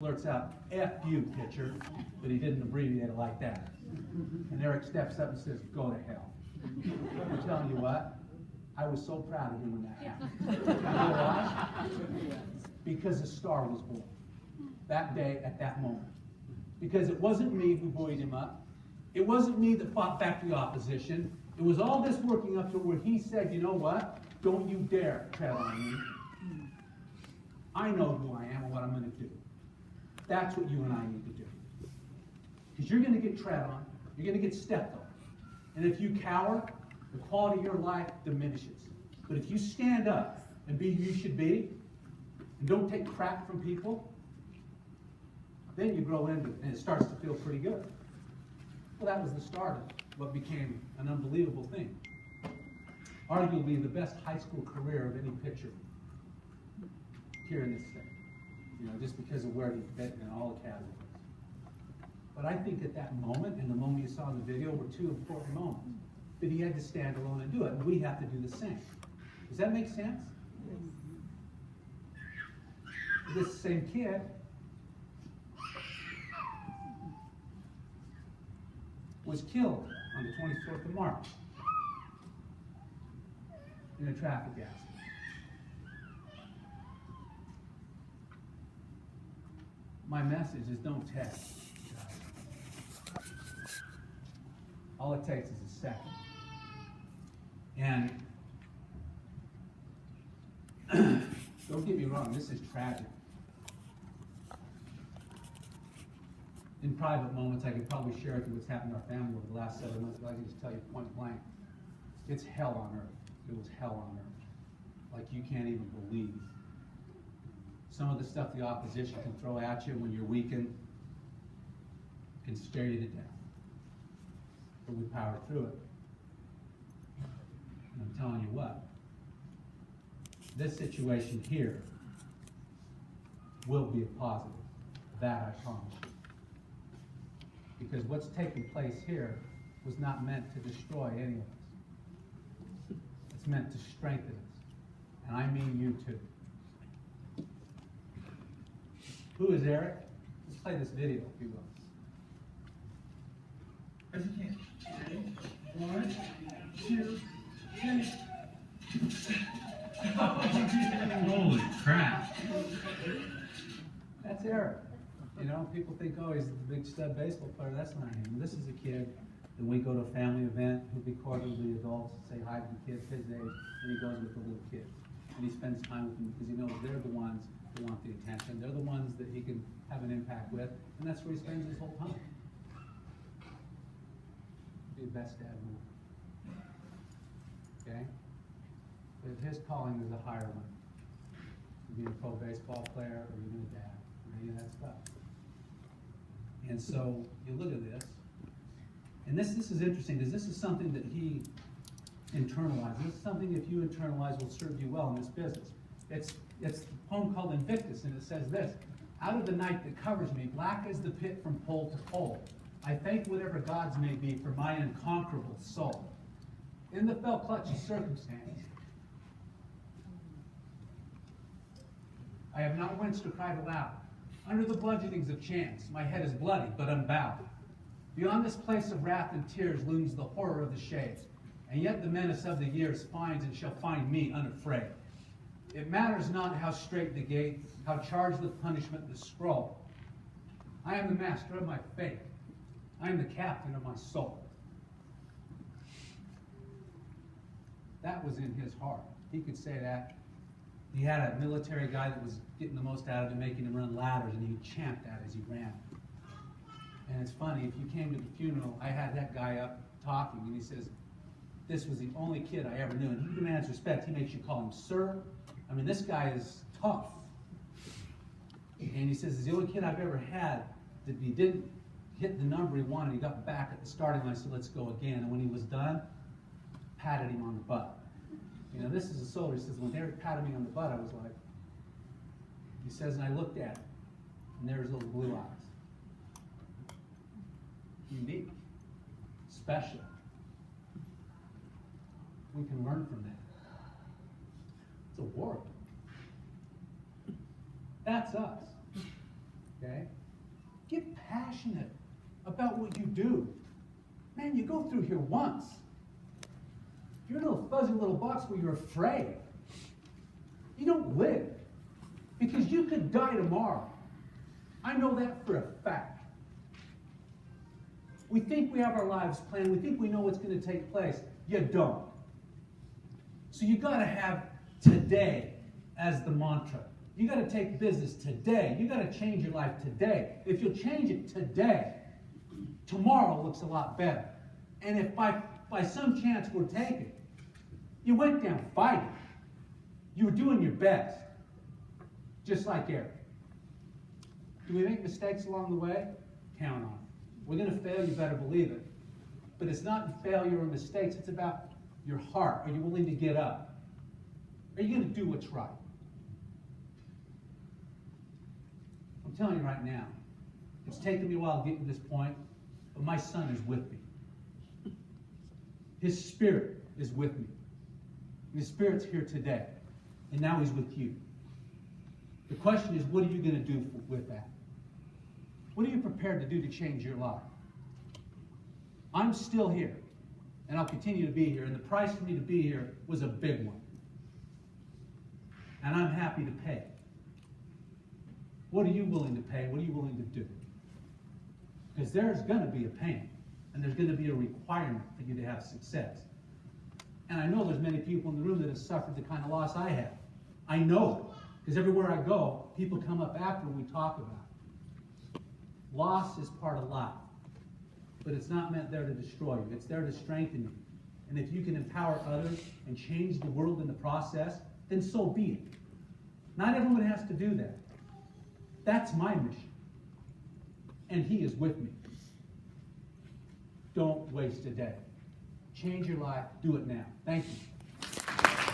blurts out, F you, pitcher, but he didn't abbreviate it like that. And Eric steps up and says, go to hell. I'm telling you what, I was so proud of him when that happened. You know why? Because a star was born that day at that moment. Because it wasn't me who buoyed him up. It wasn't me that fought back the opposition. It was all this working up to where he said, you know what? Don't you dare tread on me. I know who I am and what I'm going to do. That's what you and I need to do. Because you're going to get tread on. You're going to get stepped on. And if you cower, the quality of your life diminishes. But if you stand up and be who you should be, and don't take crap from people, then you grow into it, and it starts to feel pretty good. Well, that was the start of what became an unbelievable thing. Arguably the best high school career of any pitcher here in this state. You know, just because of where he fit in all the categories. But I think at that moment, and the moment you saw in the video, were two important moments. That he had to stand alone and do it, and we have to do the same. Does that make sense? This same kid was killed on the 24th of March in a traffic accident. My message is don't text. All it takes is a second. And don't get me wrong, this is tragic. In private moments, I could probably share with you what's happened to our family over the last 7 months, but I can just tell you point blank. It's hell on earth. It was hell on earth. Like you can't even believe. Some of the stuff the opposition can throw at you when you're weakened can scare you to death. But we power through it. And I'm telling you what, this situation here will be a positive. That I promise you. Because what's taking place here was not meant to destroy any of us. It's meant to strengthen us. And I mean you too. Who is Eric? Let's play this video, if you will. As you can. Ready? 1, 2, 3. Holy crap. That's Eric. You know, people think, oh, he's the big stud baseball player. That's not him. This is a kid that we go to a family event, he'll be cordial to the adults, say hi to the kids his age, and he goes with the little kids. And he spends time with them because he knows they're the ones who want the attention. They're the ones that he can have an impact with, and that's where he spends his whole time. Be the best dad in the world. Okay? But his calling is a higher one. Being a pro baseball player or even a dad, or any of that stuff. And so you look at this, and this is interesting because this is something that he internalized. This is something if you internalize will serve you well in this business. It's a poem called Invictus, and it says this: out of the night that covers me, black as the pit from pole to pole, I thank whatever gods may be for my unconquerable soul. In the fell clutch of circumstance, I have not winced or cried aloud. Under the bludgeonings of chance, my head is bloody but unbowed. Beyond this place of wrath and tears looms the horror of the shades, and yet the menace of the years finds and shall find me unafraid. It matters not how straight the gate, how charged with punishment the scroll. I am the master of my fate. I am the captain of my soul. That was in his heart. He could say that. He had a military guy that was getting the most out of him, making him run ladders, and he would chant that as he ran. And it's funny, if you came to the funeral, I had that guy up talking, and he says, this was the only kid I ever knew, and he demands respect. He makes you call him sir. I mean, this guy is tough. And he says, it's the only kid I've ever had that he didn't hit the number he wanted. He got back at the starting line, so let's go again. And when he was done, patted him on the butt. You know, this is a soldier. He says, when Eric patted me on the butt, I was like, he says, and I looked at him, and there's those blue eyes. Unique. Special. We can learn from that. It's a war. That's us. Okay? Get passionate about what you do. Man, you go through here once. You're in a little fuzzy little box where you're afraid. You don't live. Because you could die tomorrow. I know that for a fact. We think we have our lives planned. We think we know what's going to take place. You don't. So you got to have today as the mantra. You got to take business today. You got to change your life today. If you'll change it today, tomorrow looks a lot better. And if by some chance we're taken, you went down fighting. You were doing your best. Just like Eric. Do we make mistakes along the way? Count on it. We're going to fail, you better believe it. But it's not in failure or mistakes, it's about your heart. Are you willing to get up? Are you going to do what's right? I'm telling you right now, it's taken me a while to get to this point, but my son is with me. His spirit is with me. His spirit's here today, and now he's with you. The question is, what are you going to do with that? What are you prepared to do to change your life? I'm still here, and I'll continue to be here, and the price for me to be here was a big one. And I'm happy to pay. What are you willing to pay? What are you willing to do? Because there's going to be a pain, and there's going to be a requirement for you to have success. And I know there's many people in the room that have suffered the kind of loss I have. I know it. Because everywhere I go, people come up after we talk about it. Loss is part of life. But it's not meant there to destroy you. It's there to strengthen you. And if you can empower others and change the world in the process, then so be it. Not everyone has to do that. That's my mission. And he is with me. Don't waste a day. Change your life. Do it now. Thank you.